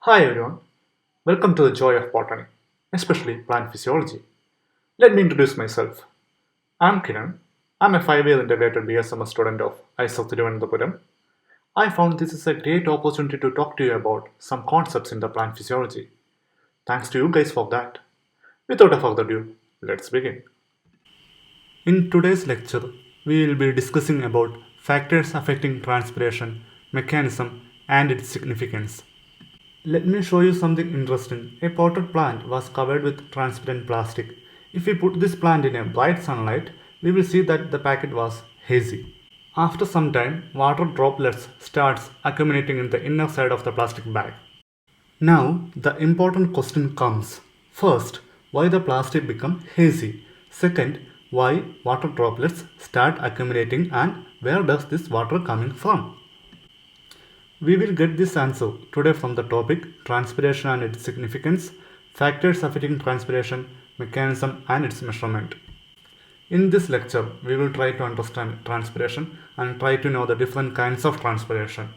Hi everyone, welcome to the joy of botany, especially plant physiology. Let me introduce myself. I'm Kiran. I'm a 5-year integrated BSMS student of ISO Thiruvananthapuram. I found this is a great opportunity to talk to you about some concepts in the plant physiology. Thanks to you guys for that. Without further ado, let's begin. In today's lecture, we will be discussing about factors affecting transpiration, mechanism, and its significance. Let me show you something interesting. A potted plant was covered with transparent plastic. If we put this plant in a bright sunlight, we will see that the packet was hazy. After some time, water droplets starts accumulating in the inner side of the plastic bag. Now, the important question comes. First, why the plastic become hazy? Second, why water droplets start accumulating and where does this water coming from? We will get this answer today from the topic transpiration and its significance, factors affecting transpiration, mechanism and its measurement. In this lecture, we will try to understand transpiration and try to know the different kinds of transpiration.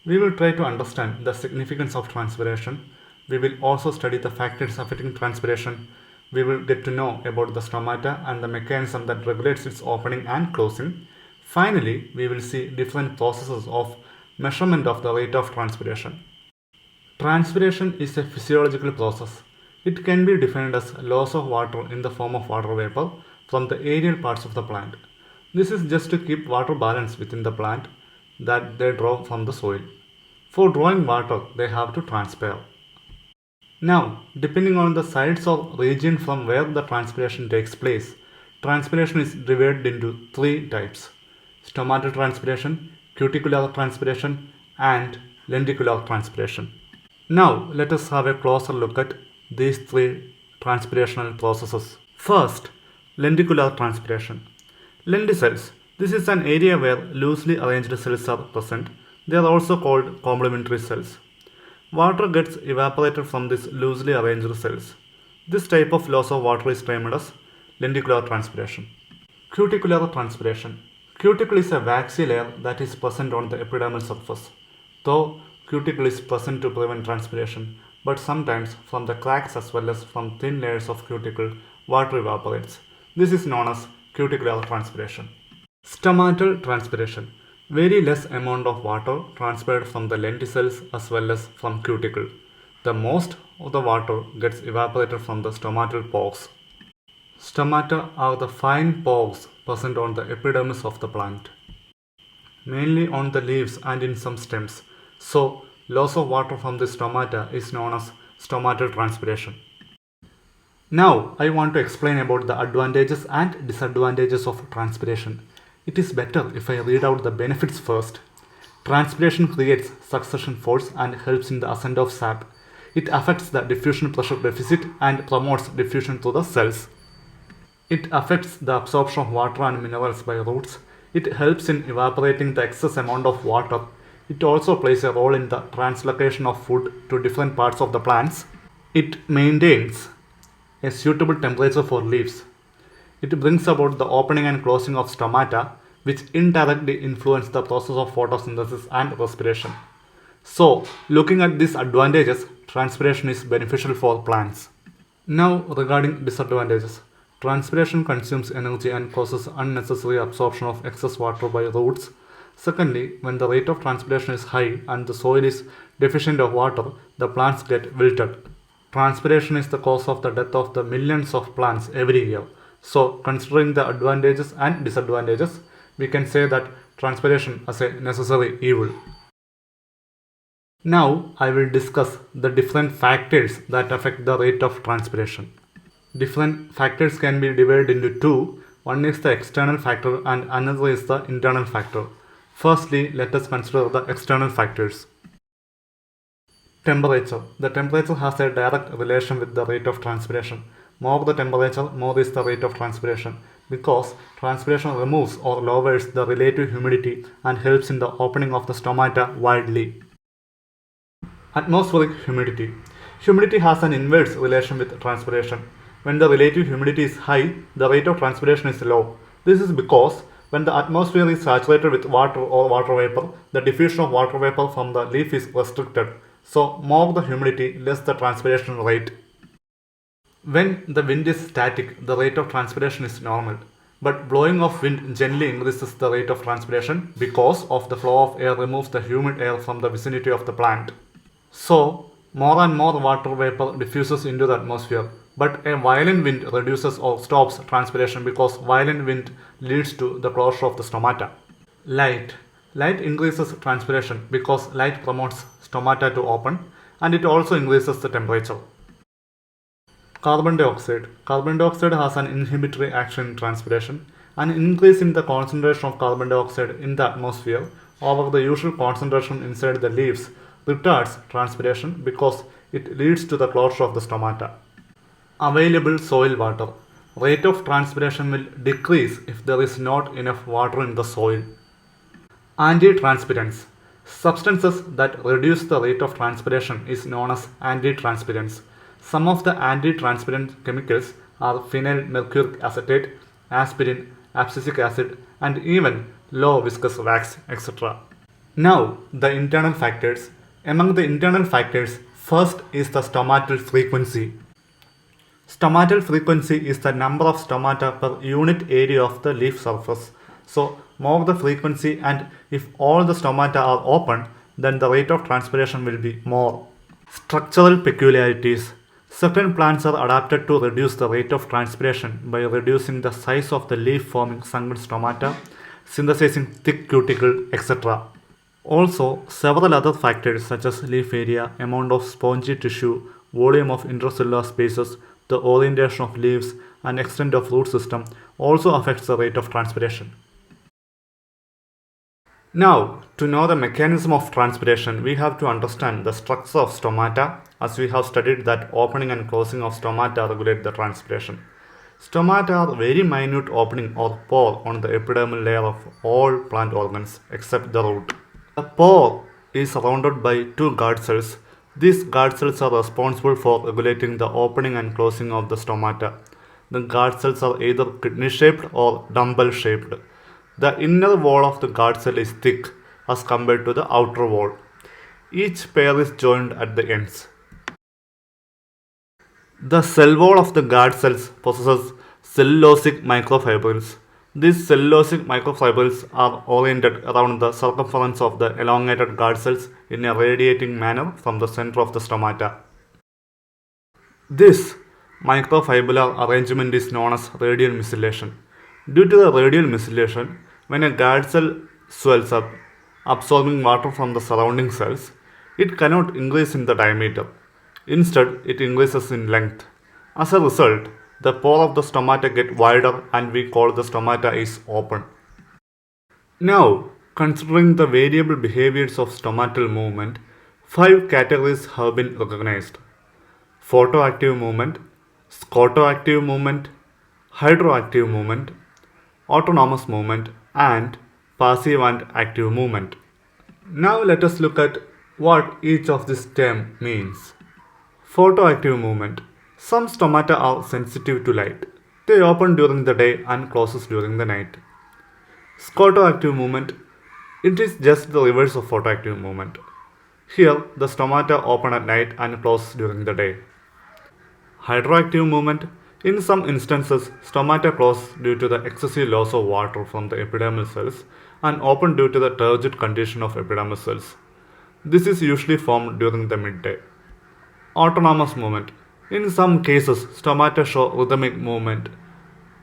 We will try to understand the significance of transpiration. We will also study the factors affecting transpiration. We will get to know about the stomata and the mechanism that regulates its opening and closing. Finally, we will see different processes of measurement of the rate of transpiration. Transpiration is a physiological process. It can be defined as loss of water in the form of water vapor from the aerial parts of the plant. This is just to keep water balance within the plant that they draw from the soil. For drawing water, they have to transpire. Now, depending on the sites or region from where the transpiration takes place, transpiration is divided into three types: stomatal transpiration, cuticular transpiration, and lenticular transpiration. Now, let us have a closer look at these three transpirational processes. First, lenticular transpiration. Lenticels. This is an area where loosely arranged cells are present. They are also called complementary cells. Water gets evaporated from these loosely arranged cells. This type of loss of water is termed as lenticular transpiration. Cuticular transpiration. Cuticle is a waxy layer that is present on the epidermal surface. Though cuticle is present to prevent transpiration, but sometimes from the cracks as well as from thin layers of cuticle, water evaporates. This is known as cuticular transpiration. Stomatal transpiration. Very less amount of water transpired from the lenticels as well as from cuticle. The most of the water gets evaporated from the stomatal pores. Stomata are the fine pores present on the epidermis of the plant, mainly on the leaves and in some stems. So, loss of water from the stomata is known as stomatal transpiration. Now, I want to explain about the advantages and disadvantages of transpiration. It is better if I read out the benefits first. Transpiration creates succussion force and helps in the ascent of sap. It affects the diffusion pressure deficit and promotes diffusion through the cells. It affects the absorption of water and minerals by roots. It helps in evaporating the excess amount of water. It also plays a role in the translocation of food to different parts of the plants. It maintains a suitable temperature for leaves. It brings about the opening and closing of stomata, which indirectly influence the process of photosynthesis and respiration. So, looking at these advantages, transpiration is beneficial for plants. Now, regarding disadvantages. Transpiration consumes energy and causes unnecessary absorption of excess water by roots. Secondly, when the rate of transpiration is high and the soil is deficient of water, the plants get wilted. Transpiration is the cause of the death of the millions of plants every year. So, considering the advantages and disadvantages, we can say that transpiration is a necessary evil. Now, I will discuss the different factors that affect the rate of transpiration. Different factors can be divided into two. One is the external factor and another is the internal factor. Firstly, let us consider the external factors. Temperature. The temperature has a direct relation with the rate of transpiration. More the temperature, more is the rate of transpiration, because transpiration removes or lowers the relative humidity and helps in the opening of the stomata widely. Atmospheric humidity. Humidity has an inverse relation with transpiration. When the relative humidity is high, the rate of transpiration is low. This is because when the atmosphere is saturated with water or water vapor, the diffusion of water vapor from the leaf is restricted. So more the humidity, less the transpiration rate. When the wind is static, the rate of transpiration is normal. But blowing of wind gently increases the rate of transpiration because of the flow of air removes the humid air from the vicinity of the plant. So, more and more water vapor diffuses into the atmosphere. But a violent wind reduces or stops transpiration because violent wind leads to the closure of the stomata. Light. Light increases transpiration because light promotes stomata to open and it also increases the temperature. Carbon dioxide. Carbon dioxide has an inhibitory action in transpiration. An increase in the concentration of carbon dioxide in the atmosphere over the usual concentration inside the leaves retards transpiration because it leads to the closure of the stomata. Available soil water. Rate of transpiration will decrease if there is not enough water in the soil. Antitranspirants. Substances that reduce the rate of transpiration is known as antitranspirants. Some of the antitranspirant chemicals are phenyl mercuric acetate, aspirin, abscisic acid, and even low viscous wax, etc. Now, the internal factors. Among the internal factors, first is the stomatal frequency. Stomatal frequency is the number of stomata per unit area of the leaf surface. So, more the frequency, and if all the stomata are open, then the rate of transpiration will be more. Structural peculiarities. Certain plants are adapted to reduce the rate of transpiration by reducing the size of the leaf forming sunken stomata, synthesizing thick cuticle, etc. Also, several other factors such as leaf area, amount of spongy tissue, volume of intracellular spaces, the orientation of leaves, and extent of root system also affects the rate of transpiration. Now, to know the mechanism of transpiration, we have to understand the structure of stomata, as we have studied that opening and closing of stomata regulate the transpiration. Stomata are very minute opening or pore on the epidermal layer of all plant organs except the root. The pore is surrounded by two guard cells. These guard cells are responsible for regulating the opening and closing of the stomata. The guard cells are either kidney shaped or dumbbell shaped. The inner wall of the guard cell is thick as compared to the outer wall. Each pair is joined at the ends. The cell wall of the guard cells possesses cellulosic microfibrils. These cellulosic microfibrils are oriented around the circumference of the elongated guard cells in a radiating manner from the center of the stomata. This microfibrillar arrangement is known as radial micellation. Due to the radial micellation, when a guard cell swells up, absorbing water from the surrounding cells, it cannot increase in the diameter. Instead, it increases in length. As a result, the pore of the stomata get wider and we call the stomata is open. Now, considering the variable behaviors of stomatal movement, 5 categories have been recognized: photoactive movement, scotoactive movement, hydroactive movement, autonomous movement, and passive and active movement. Now let us look at what each of this term means. Photoactive movement. Some stomata are sensitive to light. They open during the day and closes during the night. Scotoactive movement. It is just the reverse of photoactive movement. Here, the stomata open at night and close during the day. Hydroactive movement. In some instances, stomata close due to the excessive loss of water from the epidermal cells and open due to the turgid condition of epidermal cells. This is usually formed during the midday. Autonomous movement. In some cases, stomata show rhythmic movement.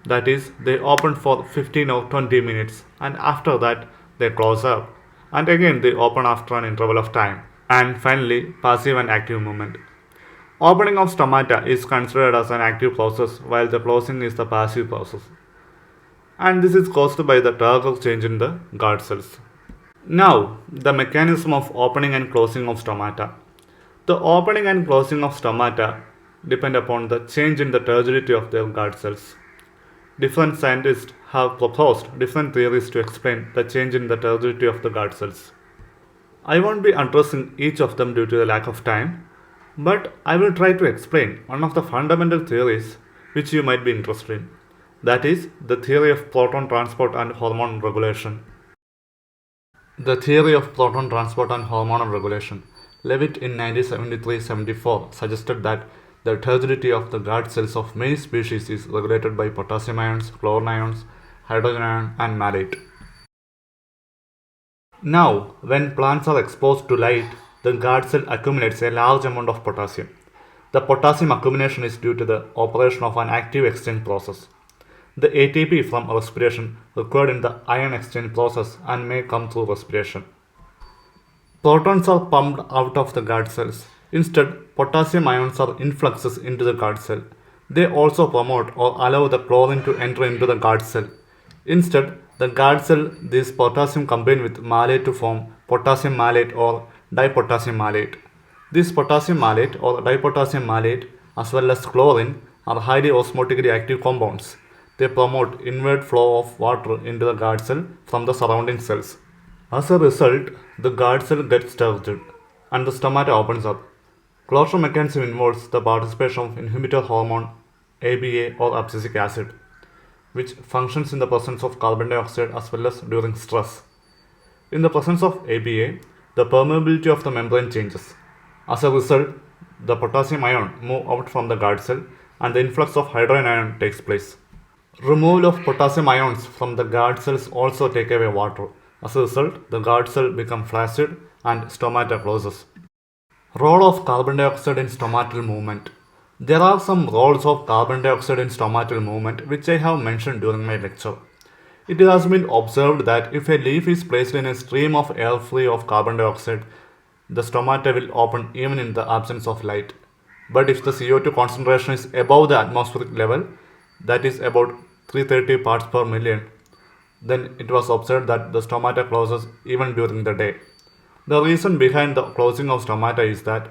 That is, they open for 15 or 20 minutes and after that they close up. And again they open after an interval of time. And finally, passive and active movement. Opening of stomata is considered as an active process while the closing is the passive process. And this is caused by the Turgor change in the guard cells. Now, the mechanism of opening and closing of stomata. The opening and closing of stomata depend upon the change in the turgidity of their guard cells. Different scientists have proposed different theories to explain the change in the turgidity of the guard cells. I won't be addressing each of them due to the lack of time, but I will try to explain one of the fundamental theories which you might be interested in. That is the theory of proton transport and hormone regulation. The theory of proton transport and hormonal regulation. Levitt in 1973-74 suggested that the turgidity of the guard cells of many species is regulated by potassium ions, chlorine ions, hydrogen ion, and malate. Now, when plants are exposed to light, the guard cell accumulates a large amount of potassium. The potassium accumulation is due to the operation of an active exchange process. The ATP from respiration required in the ion exchange process and may come through respiration. Protons are pumped out of the guard cells. Instead, potassium ions are influxes into the guard cell. They also promote or allow the chlorine to enter into the guard cell. Instead, the guard cell, this potassium combine with malate to form potassium malate or dipotassium malate. This potassium malate or dipotassium malate as well as chlorine are highly osmotically active compounds. They promote inward flow of water into the guard cell from the surrounding cells. As a result, the guard cell gets turgid and the stomata opens up. Closure mechanism involves the participation of inhibitor hormone ABA or abscisic acid, which functions in the presence of carbon dioxide as well as during stress. In the presence of ABA, the permeability of the membrane changes. As a result, the potassium ion move out from the guard cell and the influx of hydrogen ion takes place. Removal of potassium ions from the guard cells also take away water. As a result, the guard cell becomes flaccid and stomata closes. Role of carbon dioxide in stomatal movement. There are some roles of carbon dioxide in stomatal movement which I have mentioned during my lecture. It has been observed that if a leaf is placed in a stream of air free of carbon dioxide, the stomata will open even in the absence of light. But if the CO2 concentration is above the atmospheric level, that is about 330 parts per million, then it was observed that the stomata closes even during the day. The reason behind the closing of stomata is that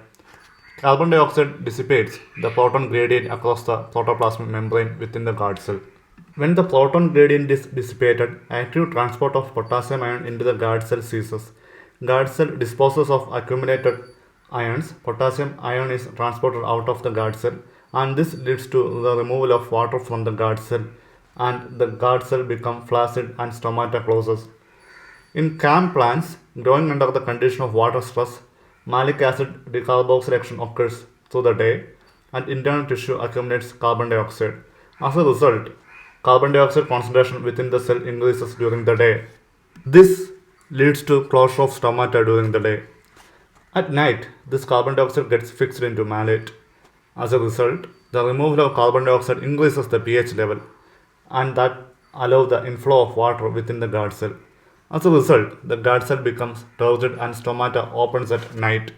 carbon dioxide dissipates the proton gradient across the protoplasmic membrane within the guard cell. When the proton gradient is dissipated, active transport of potassium ion into the guard cell ceases. Guard cell disposes of accumulated ions. Potassium ion is transported out of the guard cell, and this leads to the removal of water from the guard cell, and the guard cell becomes flaccid and stomata closes. In CAM plants growing under the condition of water stress, malic acid decarboxylation occurs through the day and internal tissue accumulates carbon dioxide. As a result, carbon dioxide concentration within the cell increases during the day. This leads to closure of stomata during the day. At night, this carbon dioxide gets fixed into malate. As a result, the removal of carbon dioxide increases the pH level and that allows the inflow of water within the guard cell. As a result, the guard cell becomes turgid and stomata opens at night.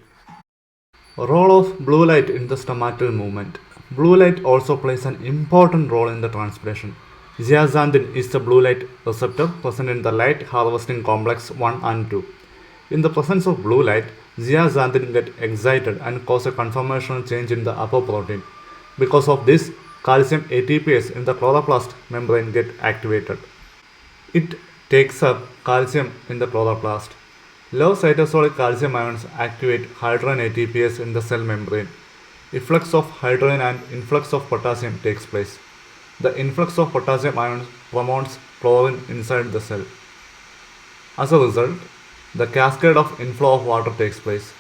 Role of blue light in the stomatal movement. Blue light also plays an important role in the transpiration. Zeaxanthin is the blue light receptor present in the light harvesting complex 1 and 2. In the presence of blue light, zeaxanthin gets excited and causes a conformational change in the apoprotein. Because of this, calcium ATPase in the chloroplast membrane get activated. It takes up calcium in the chloroplast. Low cytosolic calcium ions activate hydrogen ATPase in the cell membrane. Efflux of hydrogen and influx of potassium takes place. The influx of potassium ions promotes chlorine inside the cell. As a result, the cascade of inflow of water takes place,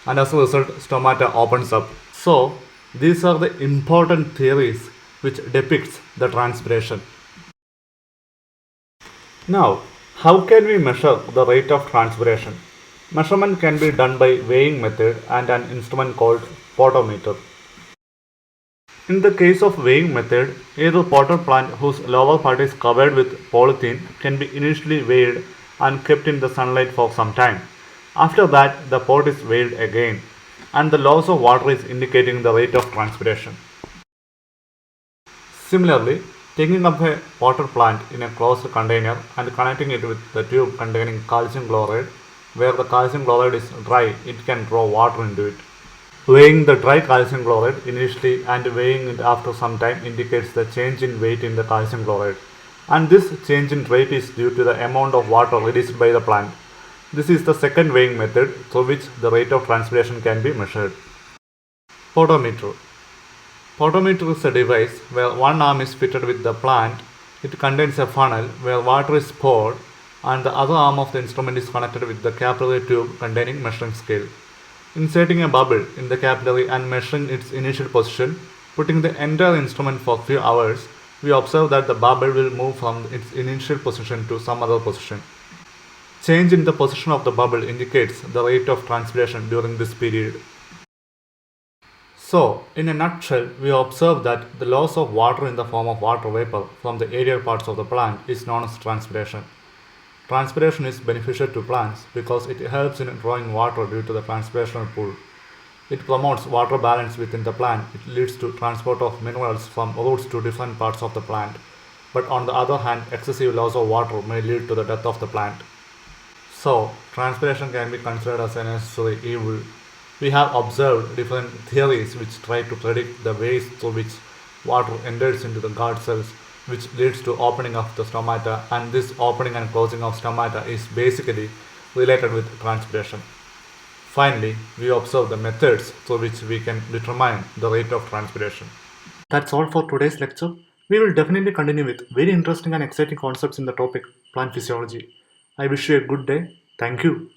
and as a result, stomata opens up. So, these are the important theories which depicts the transpiration. Now, how can we measure the rate of transpiration? Measurement can be done by weighing method and an instrument called POTOMETER. In the case of weighing method, either potted plant whose lower part is covered with polythene can be initially weighed and kept in the sunlight for some time. After that, the pot is weighed again, and the loss of water is indicating the rate of transpiration. Similarly, taking up a potted plant in a closed container and connecting it with the tube containing calcium chloride, where the calcium chloride is dry, it can draw water into it. Weighing the dry calcium chloride initially and weighing it after some time indicates the change in weight in the calcium chloride, and this change in rate is due to the amount of water released by the plant. This is the second weighing method through which the rate of transpiration can be measured. Potometer. Potometer is a device where one arm is fitted with the plant. It contains a funnel where water is poured, and the other arm of the instrument is connected with the capillary tube containing measuring scale. Inserting a bubble in the capillary and measuring its initial position, putting the entire instrument for a few hours, we observe that the bubble will move from its initial position to some other position. Change in the position of the bubble indicates the rate of transpiration during this period. So, in a nutshell, we observe that the loss of water in the form of water vapor from the aerial parts of the plant is known as transpiration. Transpiration is beneficial to plants because it helps in drawing water due to the transpirational pool. It promotes water balance within the plant. It leads to transport of minerals from roots to different parts of the plant. But on the other hand, excessive loss of water may lead to the death of the plant. So, transpiration can be considered as a necessary evil. We have observed different theories which try to predict the ways through which water enters into the guard cells, which leads to opening of the stomata, and this opening and closing of stomata is basically related with transpiration. Finally, we observe the methods through which we can determine the rate of transpiration. That's all for today's lecture. We will definitely continue with very interesting and exciting concepts in the topic plant physiology. I wish you a good day. Thank you.